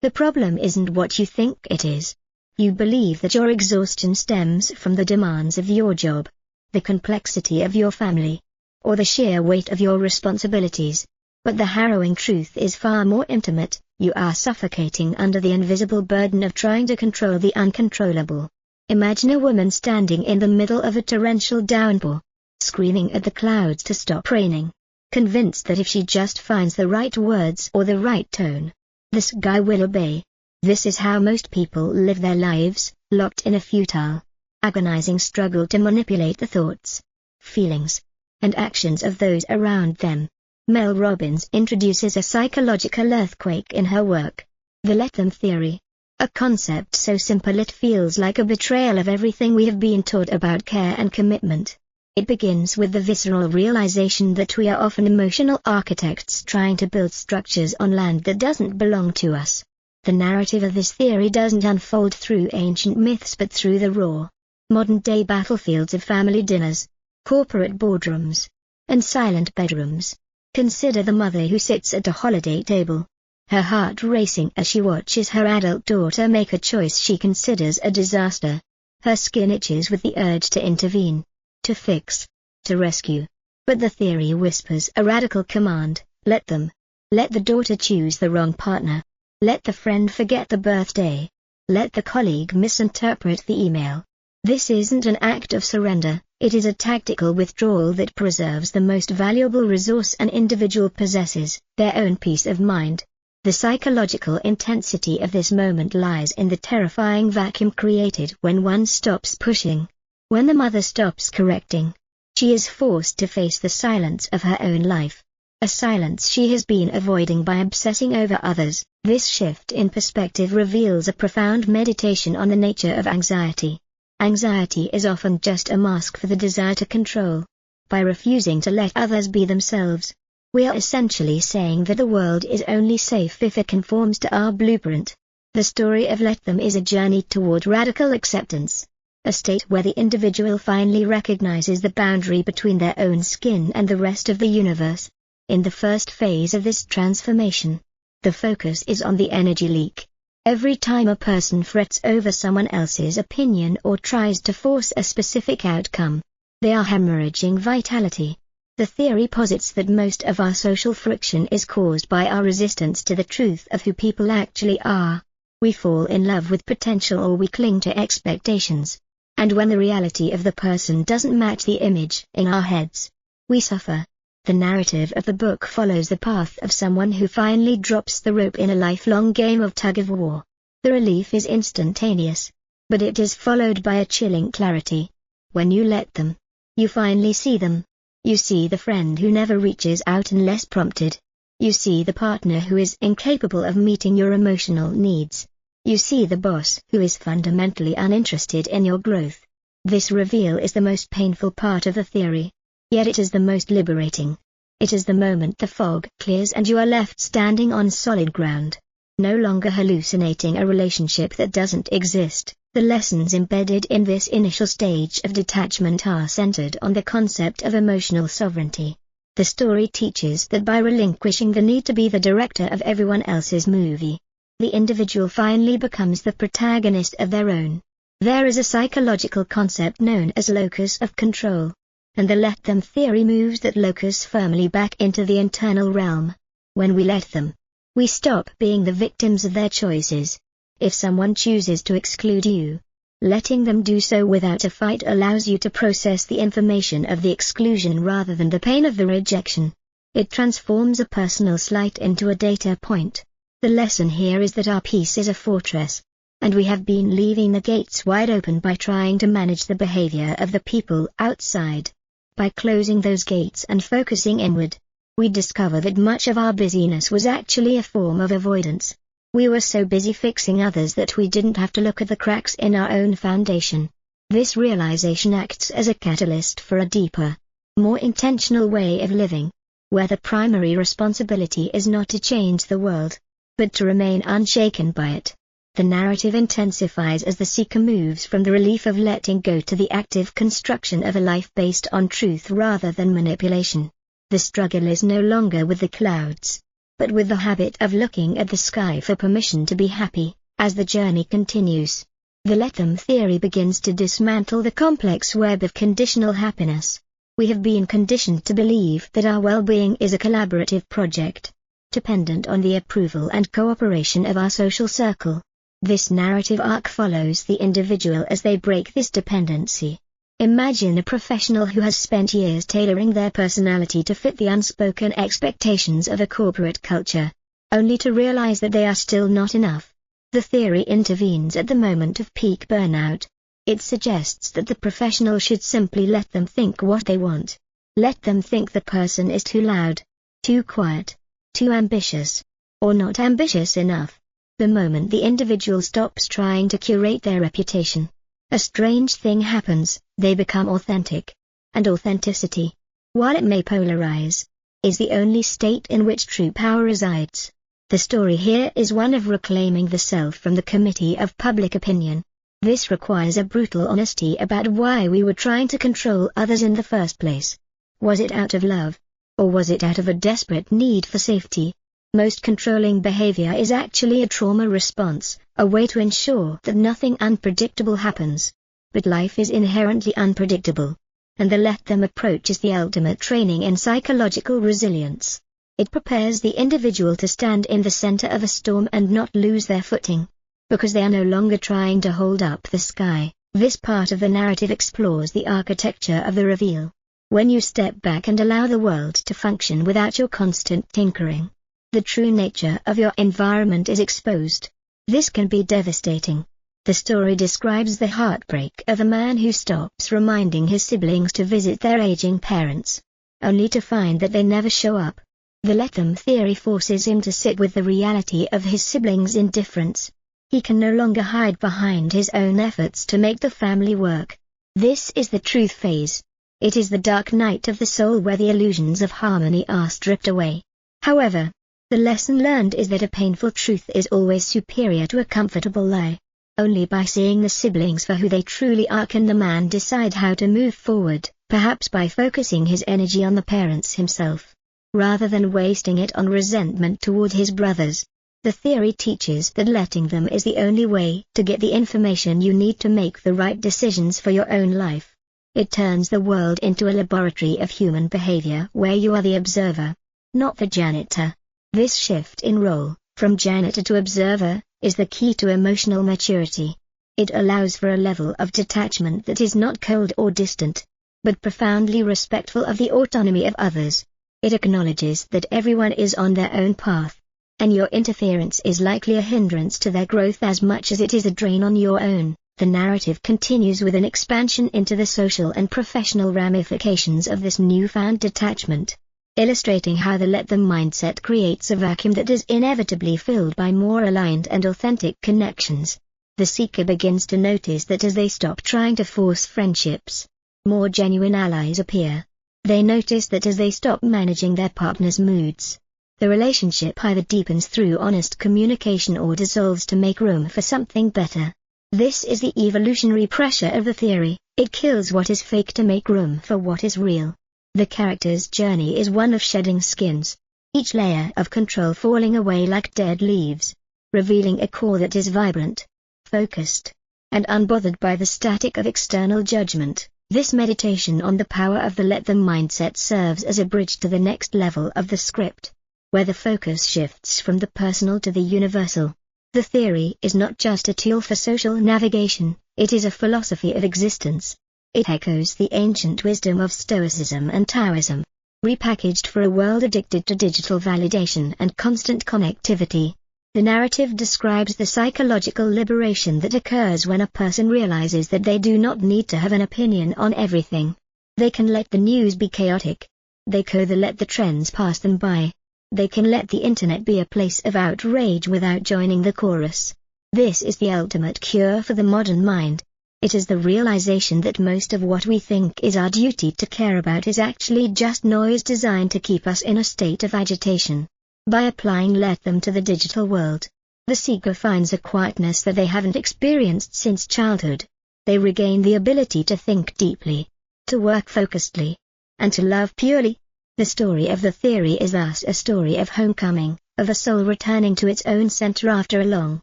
The problem isn't what you think it is. You believe that your exhaustion stems from the demands of your job, the complexity of your family, or the sheer weight of your responsibilities. But the harrowing truth is far more intimate. You are suffocating under the invisible burden of trying to control the uncontrollable. Imagine a woman standing in the middle of a torrential downpour, screaming at the clouds to stop raining, convinced that if she just finds the right words or the right tone, the sky will obey. This is how most people live their lives, locked in a futile, agonizing struggle to manipulate the thoughts, feelings, and actions of those around them. Mel Robbins introduces a psychological earthquake in her work, the let them theory, a concept so simple it feels like a betrayal of everything we have been taught about care and commitment. It begins with the visceral realization that we are often emotional architects trying to build structures on land that doesn't belong to us. The narrative of this theory doesn't unfold through ancient myths but through the raw, modern-day battlefields of family dinners, corporate boardrooms, and silent bedrooms. Consider the mother who sits at a holiday table, her heart racing as she watches her adult daughter make a choice she considers a disaster. Her skin itches with the urge to intervene, to fix, to rescue. But the theory whispers a radical command: let them. Let the daughter choose the wrong partner. Let the friend forget the birthday. Let the colleague misinterpret the email. This isn't an act of surrender, it is a tactical withdrawal that preserves the most valuable resource an individual possesses, their own peace of mind. The psychological intensity of this moment lies in the terrifying vacuum created when one stops pushing. When the mother stops correcting, she is forced to face the silence of her own life, a silence she has been avoiding by obsessing over others. This shift in perspective reveals a profound meditation on the nature of anxiety. Anxiety is often just a mask for the desire to control. By refusing to let others be themselves, we are essentially saying that the world is only safe if it conforms to our blueprint. The story of Let Them is a journey toward radical acceptance, a state where the individual finally recognizes the boundary between their own skin and the rest of the universe. In the first phase of this transformation, the focus is on the energy leak. Every time a person frets over someone else's opinion or tries to force a specific outcome, they are hemorrhaging vitality. The theory posits that most of our social friction is caused by our resistance to the truth of who people actually are. We fall in love with potential or we cling to expectations. And when the reality of the person doesn't match the image in our heads, we suffer. The narrative of the book follows the path of someone who finally drops the rope in a lifelong game of tug-of-war. The relief is instantaneous, but it is followed by a chilling clarity. When you let them, you finally see them. You see the friend who never reaches out unless prompted. You see the partner who is incapable of meeting your emotional needs. You see the boss who is fundamentally uninterested in your growth. This reveal is the most painful part of the theory. Yet it is the most liberating. It is the moment the fog clears and you are left standing on solid ground, no longer hallucinating a relationship that doesn't exist. The lessons embedded in this initial stage of detachment are centered on the concept of emotional sovereignty. The story teaches that by relinquishing the need to be the director of everyone else's movie, the individual finally becomes the protagonist of their own. There is a psychological concept known as locus of control, and the let them theory moves that locus firmly back into the internal realm. When we let them, we stop being the victims of their choices. If someone chooses to exclude you, letting them do so without a fight allows you to process the information of the exclusion rather than the pain of the rejection. It transforms a personal slight into a data point. The lesson here is that our peace is a fortress, and we have been leaving the gates wide open by trying to manage the behavior of the people outside. By closing those gates and focusing inward, we discover that much of our busyness was actually a form of avoidance. We were so busy fixing others that we didn't have to look at the cracks in our own foundation. This realization acts as a catalyst for a deeper, more intentional way of living, where the primary responsibility is not to change the world, but to remain unshaken by it. The narrative intensifies as the seeker moves from the relief of letting go to the active construction of a life based on truth rather than manipulation. The struggle is no longer with the clouds, but with the habit of looking at the sky for permission to be happy. As the journey continues, the let them theory begins to dismantle the complex web of conditional happiness. We have been conditioned to believe that our well-being is a collaborative project, dependent on the approval and cooperation of our social circle. This narrative arc follows the individual as they break this dependency. Imagine a professional who has spent years tailoring their personality to fit the unspoken expectations of a corporate culture, only to realize that they are still not enough. The theory intervenes at the moment of peak burnout. It suggests that the professional should simply let them think what they want. Let them think the person is too loud, too quiet, too ambitious, or not ambitious enough. The moment the individual stops trying to curate their reputation, a strange thing happens: they become authentic. And authenticity, while it may polarize, is the only state in which true power resides. The story here is one of reclaiming the self from the committee of public opinion. This requires a brutal honesty about why we were trying to control others in the first place. Was it out of love? Or was it out of a desperate need for safety? Most controlling behavior is actually a trauma response, a way to ensure that nothing unpredictable happens. But life is inherently unpredictable, and the let them approach is the ultimate training in psychological resilience. It prepares the individual to stand in the center of a storm and not lose their footing, because they are no longer trying to hold up the sky. This part of the narrative explores the architecture of the reveal. When you step back and allow the world to function without your constant tinkering, the true nature of your environment is exposed. This can be devastating. The story describes the heartbreak of a man who stops reminding his siblings to visit their aging parents, only to find that they never show up. The let them theory forces him to sit with the reality of his siblings' indifference. He can no longer hide behind his own efforts to make the family work. This is the truth phase. It is the dark night of the soul where the illusions of harmony are stripped away. However, the lesson learned is that a painful truth is always superior to a comfortable lie. Only by seeing the siblings for who they truly are can the man decide how to move forward, perhaps by focusing his energy on the parents himself, rather than wasting it on resentment toward his brothers. The theory teaches that letting them is the only way to get the information you need to make the right decisions for your own life. It turns the world into a laboratory of human behavior where you are the observer, not the janitor. This shift in role, from janitor to observer, is the key to emotional maturity. It allows for a level of detachment that is not cold or distant, but profoundly respectful of the autonomy of others. It acknowledges that everyone is on their own path, and your interference is likely a hindrance to their growth as much as it is a drain on your own. The narrative continues with an expansion into the social and professional ramifications of this newfound detachment, illustrating how the let them mindset creates a vacuum that is inevitably filled by more aligned and authentic connections. The seeker begins to notice that as they stop trying to force friendships, more genuine allies appear. They notice that as they stop managing their partner's moods, the relationship either deepens through honest communication or dissolves to make room for something better. This is the evolutionary pressure of the theory. It kills what is fake to make room for what is real. The character's journey is one of shedding skins, each layer of control falling away like dead leaves, revealing a core that is vibrant, focused, and unbothered by the static of external judgment. This meditation on the power of the let them mindset serves as a bridge to the next level of the script, where the focus shifts from the personal to the universal. The theory is not just a tool for social navigation, it is a philosophy of existence. It echoes the ancient wisdom of Stoicism and Taoism, repackaged for a world addicted to digital validation and constant connectivity. The narrative describes the psychological liberation that occurs when a person realizes that they do not need to have an opinion on everything. They can let the news be chaotic. They can let the trends pass them by. They can let the internet be a place of outrage without joining the chorus. This is the ultimate cure for the modern mind. It is the realization that most of what we think is our duty to care about is actually just noise designed to keep us in a state of agitation. By applying let them to the digital world, the seeker finds a quietness that they haven't experienced since childhood. They regain the ability to think deeply, to work focusedly, and to love purely. The story of the theory is thus a story of homecoming, of a soul returning to its own center after a long,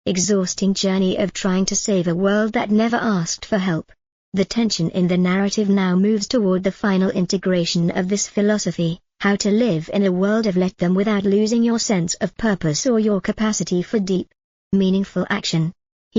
exhausting journey of trying to save a world that never asked for help. The tension in the narrative now moves toward the final integration of this philosophy, how to live in a world of let them without losing your sense of purpose or your capacity for deep, meaningful action.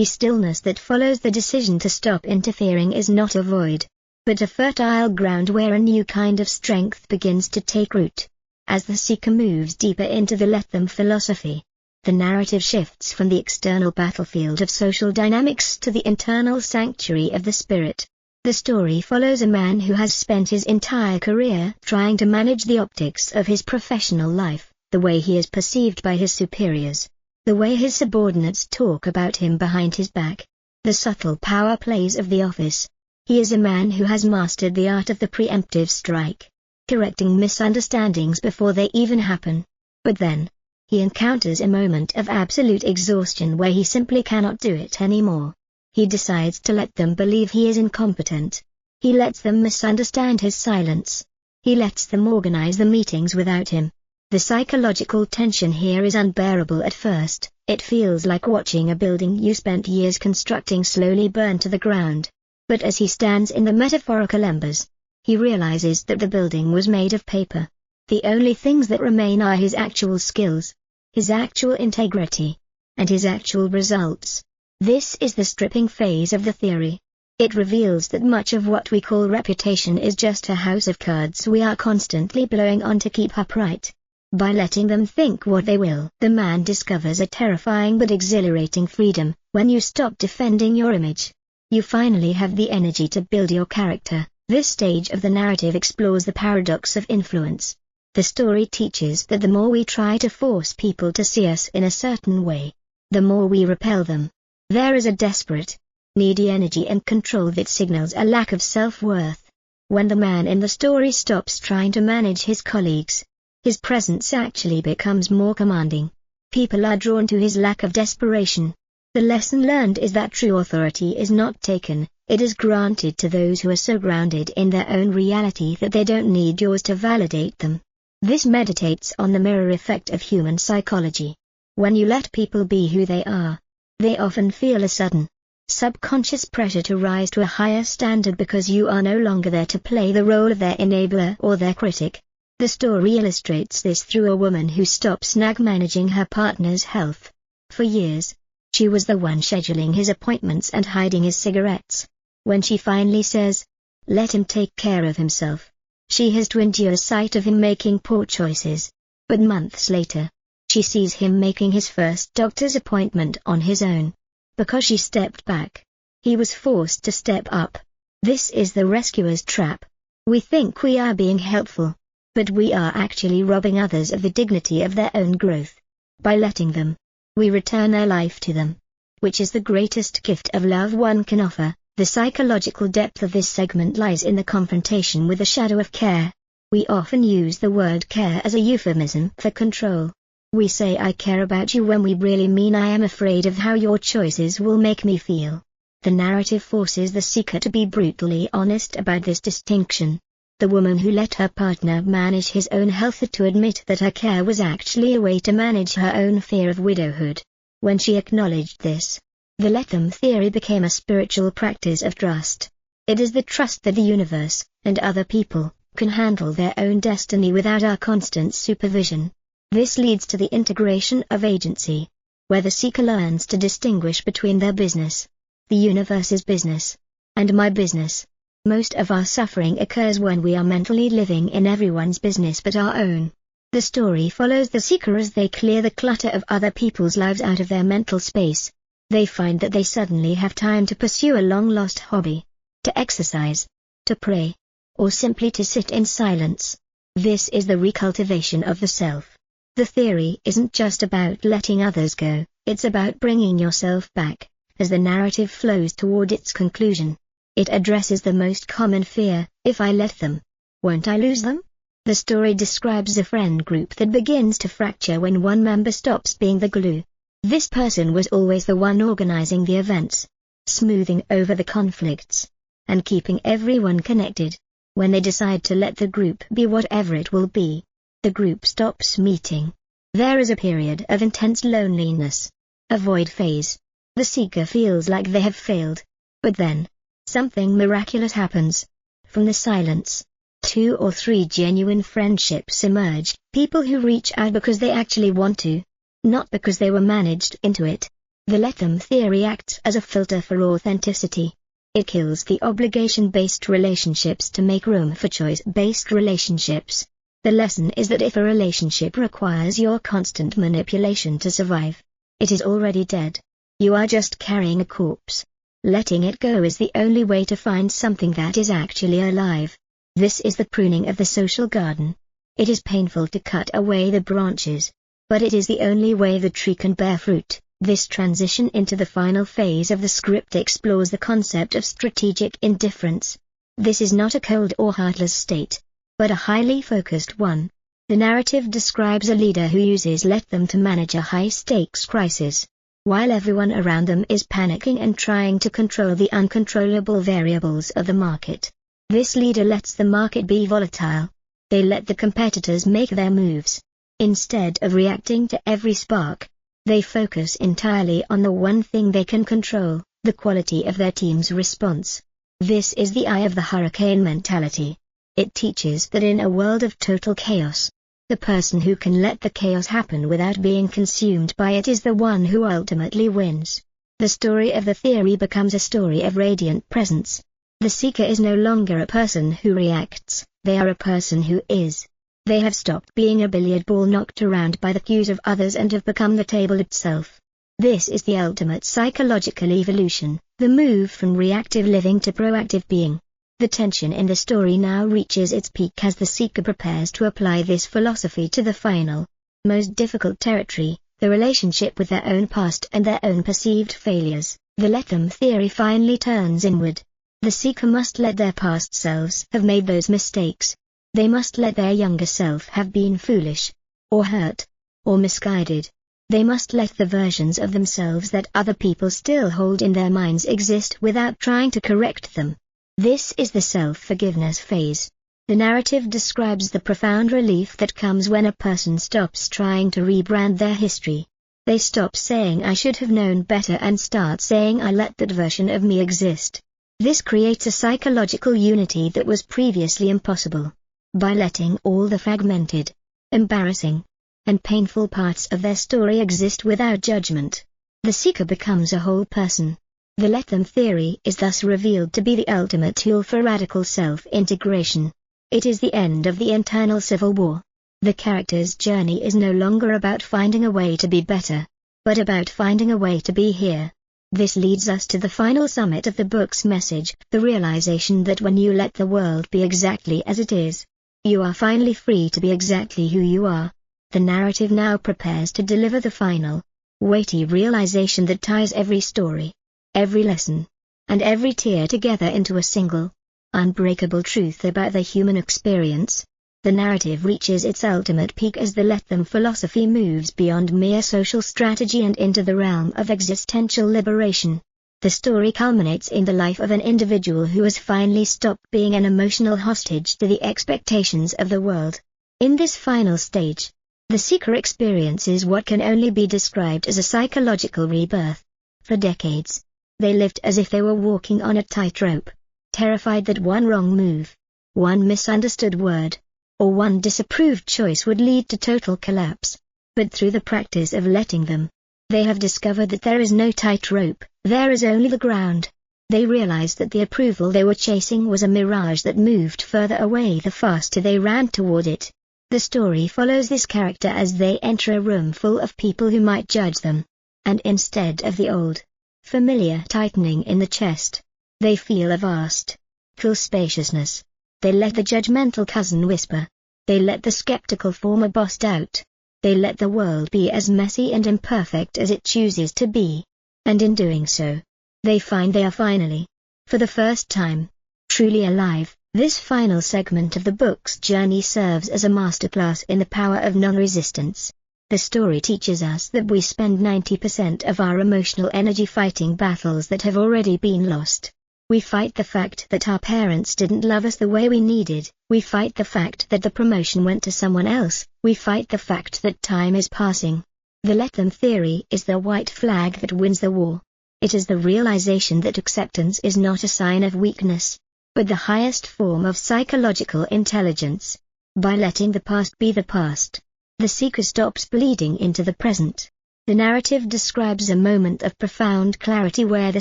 Stillness that follows the decision to stop interfering is not a void, but a fertile ground where a new kind of strength begins to take root. As the seeker moves deeper into the let them philosophy, the narrative shifts from the external battlefield of social dynamics to the internal sanctuary of the spirit. The story follows a man who has spent his entire career trying to manage the optics of his professional life, the way he is perceived by his superiors, the way his subordinates talk about him behind his back, the subtle power plays of the office. He is a man who has mastered the art of the preemptive strike, correcting misunderstandings before they even happen. But then, he encounters a moment of absolute exhaustion where he simply cannot do it anymore. He decides to let them believe he is incompetent. He lets them misunderstand his silence. He lets them organize the meetings without him. The psychological tension here is unbearable at first. It feels like watching a building you spent years constructing slowly burn to the ground. But as he stands in the metaphorical embers, he realizes that the building was made of paper. The only things that remain are his actual skills, his actual integrity, and his actual results. This is the stripping phase of the theory. It reveals that much of what we call reputation is just a house of cards we are constantly blowing on to keep upright. By letting them think what they will, the man discovers a terrifying but exhilarating freedom. When you stop defending your image, you finally have the energy to build your character. This stage of the narrative explores the paradox of influence. The story teaches that the more we try to force people to see us in a certain way, the more we repel them. There is a desperate, needy energy and control that signals a lack of self-worth. When the man in the story stops trying to manage his colleagues, his presence actually becomes more commanding. People are drawn to his lack of desperation. The lesson learned is that true authority is not taken, it is granted to those who are so grounded in their own reality that they don't need yours to validate them. This meditates on the mirror effect of human psychology. When you let people be who they are, they often feel a sudden, subconscious pressure to rise to a higher standard because you are no longer there to play the role of their enabler or their critic. The story illustrates this through a woman who stops managing her partner's health. For years, she was the one scheduling his appointments and hiding his cigarettes. When she finally says, "Let him take care of himself," she has to endure a sight of him making poor choices. But months later, she sees him making his first doctor's appointment on his own. Because she stepped back, he was forced to step up. This is the rescuer's trap. We think we are being helpful, but we are actually robbing others of the dignity of their own growth. By letting them, we return our life to them, which is the greatest gift of love one can offer. The psychological depth of this segment lies in the confrontation with the shadow of care. We often use the word care as a euphemism for control. We say I care about you when we really mean I am afraid of how your choices will make me feel. The narrative forces the seeker to be brutally honest about this distinction. The woman who let her partner manage his own health had to admit that her care was actually a way to manage her own fear of widowhood. When she acknowledged this, the let them theory became a spiritual practice of trust. It is the trust that the universe, and other people, can handle their own destiny without our constant supervision. This leads to the integration of agency, where the seeker learns to distinguish between their business, the universe's business, and my business. Most of our suffering occurs when we are mentally living in everyone's business but our own. The story follows the seeker as they clear the clutter of other people's lives out of their mental space. They find that they suddenly have time to pursue a long-lost hobby, to exercise, to pray, or simply to sit in silence. This is the recultivation of the self. The theory isn't just about letting others go, it's about bringing yourself back. As the narrative flows toward its conclusion, it addresses the most common fear: if I let them, won't I lose them? The story describes a friend group that begins to fracture when one member stops being the glue. This person was always the one organizing the events, smoothing over the conflicts, and keeping everyone connected. When they decide to let the group be whatever it will be, the group stops meeting. There is a period of intense loneliness. A void phase. The seeker feels like they have failed. But then, something miraculous happens. From the silence, 2 or 3 genuine friendships emerge, people who reach out because they actually want to, not because they were managed into it. The let them theory acts as a filter for authenticity. It kills the obligation-based relationships to make room for choice-based relationships. The lesson is that if a relationship requires your constant manipulation to survive, it is already dead. You are just carrying a corpse. Letting it go is the only way to find something that is actually alive. This is the pruning of the social garden. It is painful to cut away the branches, but it is the only way the tree can bear fruit. This transition into the final phase of the script explores the concept of strategic indifference. This is not a cold or heartless state, but a highly focused one. The narrative describes a leader who uses let them to manage a high-stakes crisis, while everyone around them is panicking and trying to control the uncontrollable variables of the market. This leader lets the market be volatile. They let the competitors make their moves. Instead of reacting to every spark, they focus entirely on the one thing they can control, the quality of their team's response. This is the eye of the hurricane mentality. It teaches that in a world of total chaos, the person who can let the chaos happen without being consumed by it is the one who ultimately wins. The story of the theory becomes a story of radiant presence. The seeker is no longer a person who reacts, they are a person who is. They have stopped being a billiard ball knocked around by the cues of others and have become the table itself. This is the ultimate psychological evolution, the move from reactive living to proactive being. The tension in the story now reaches its peak as the seeker prepares to apply this philosophy to the final, most difficult territory, the relationship with their own past and their own perceived failures. The let them theory finally turns inward. The seeker must let their past selves have made those mistakes. They must let their younger self have been foolish, or hurt, or misguided. They must let the versions of themselves that other people still hold in their minds exist without trying to correct them. This is the self-forgiveness phase. The narrative describes the profound relief that comes when a person stops trying to rebrand their history. They stop saying I should have known better and start saying I let that version of me exist. This creates a psychological unity that was previously impossible. By letting all the fragmented, embarrassing, and painful parts of their story exist without judgment, the seeker becomes a whole person. The let them theory is thus revealed to be the ultimate tool for radical self-integration. It is the end of the internal civil war. The character's journey is no longer about finding a way to be better, but about finding a way to be here. This leads us to the final summit of the book's message, the realization that when you let the world be exactly as it is, you are finally free to be exactly who you are. The narrative now prepares to deliver the final, weighty realization that ties every story, every lesson, and every tear together into a single, unbreakable truth about the human experience. The narrative reaches its ultimate peak as the let them philosophy moves beyond mere social strategy and into the realm of existential liberation. The story culminates in the life of an individual who has finally stopped being an emotional hostage to the expectations of the world. In this final stage, the seeker experiences what can only be described as a psychological rebirth. For decades, they lived as if they were walking on a tightrope, terrified that one wrong move, one misunderstood word, or one disapproved choice would lead to total collapse. But through the practice of letting them, they have discovered that there is no tightrope, there is only the ground. They realized that the approval they were chasing was a mirage that moved further away the faster they ran toward it. The story follows this character as they enter a room full of people who might judge them, and instead of the old, familiar tightening in the chest, they feel a vast, cool spaciousness. They let the judgmental cousin whisper. They let the skeptical former boss doubt. They let the world be as messy and imperfect as it chooses to be. And in doing so, they find they are finally, for the first time, truly alive. This final segment of the book's journey serves as a masterclass in the power of non-resistance. The story teaches us that we spend 90% of our emotional energy fighting battles that have already been lost. We fight the fact that our parents didn't love us the way we needed. We fight the fact that the promotion went to someone else. We fight the fact that time is passing. The let them theory is the white flag that wins the war. It is the realization that acceptance is not a sign of weakness, but the highest form of psychological intelligence. By letting the past be the past, the seeker stops bleeding into the present. The narrative describes a moment of profound clarity where the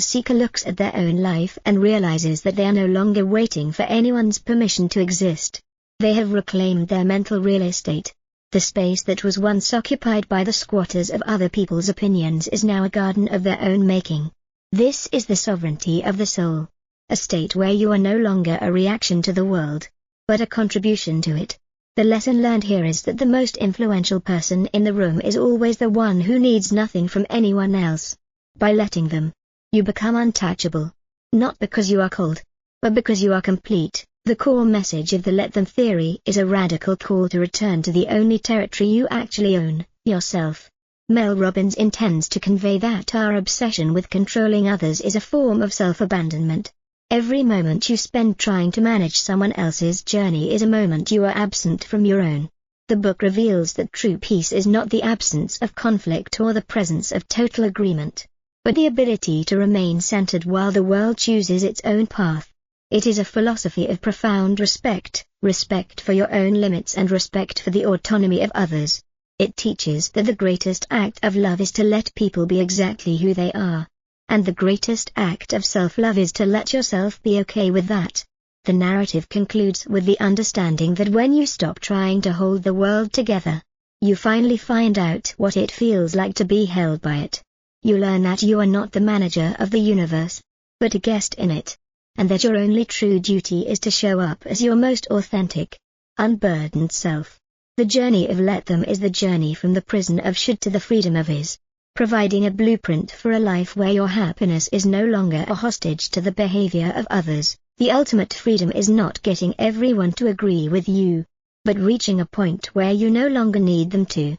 seeker looks at their own life and realizes that they are no longer waiting for anyone's permission to exist. They have reclaimed their mental real estate. The space that was once occupied by the squatters of other people's opinions is now a garden of their own making. This is the sovereignty of the soul. A state where you are no longer a reaction to the world, but a contribution to it. The lesson learned here is that the most influential person in the room is always the one who needs nothing from anyone else. By letting them, you become untouchable. Not because you are cold, but because you are complete. The core message of the let them theory is a radical call to return to the only territory you actually own, yourself. Mel Robbins intends to convey that our obsession with controlling others is a form of self-abandonment. Every moment you spend trying to manage someone else's journey is a moment you are absent from your own. The book reveals that true peace is not the absence of conflict or the presence of total agreement, but the ability to remain centered while the world chooses its own path. It is a philosophy of profound respect for your own limits and respect for the autonomy of others. It teaches that the greatest act of love is to let people be exactly who they are. And the greatest act of self-love is to let yourself be okay with that. The narrative concludes with the understanding that when you stop trying to hold the world together, you finally find out what it feels like to be held by it. You learn that you are not the manager of the universe, but a guest in it, and that your only true duty is to show up as your most authentic, unburdened self. The journey of Let Them is the journey from the prison of should to the freedom of is. Providing a blueprint for a life where your happiness is no longer a hostage to the behavior of others. The ultimate freedom is not getting everyone to agree with you, but reaching a point where you no longer need them to.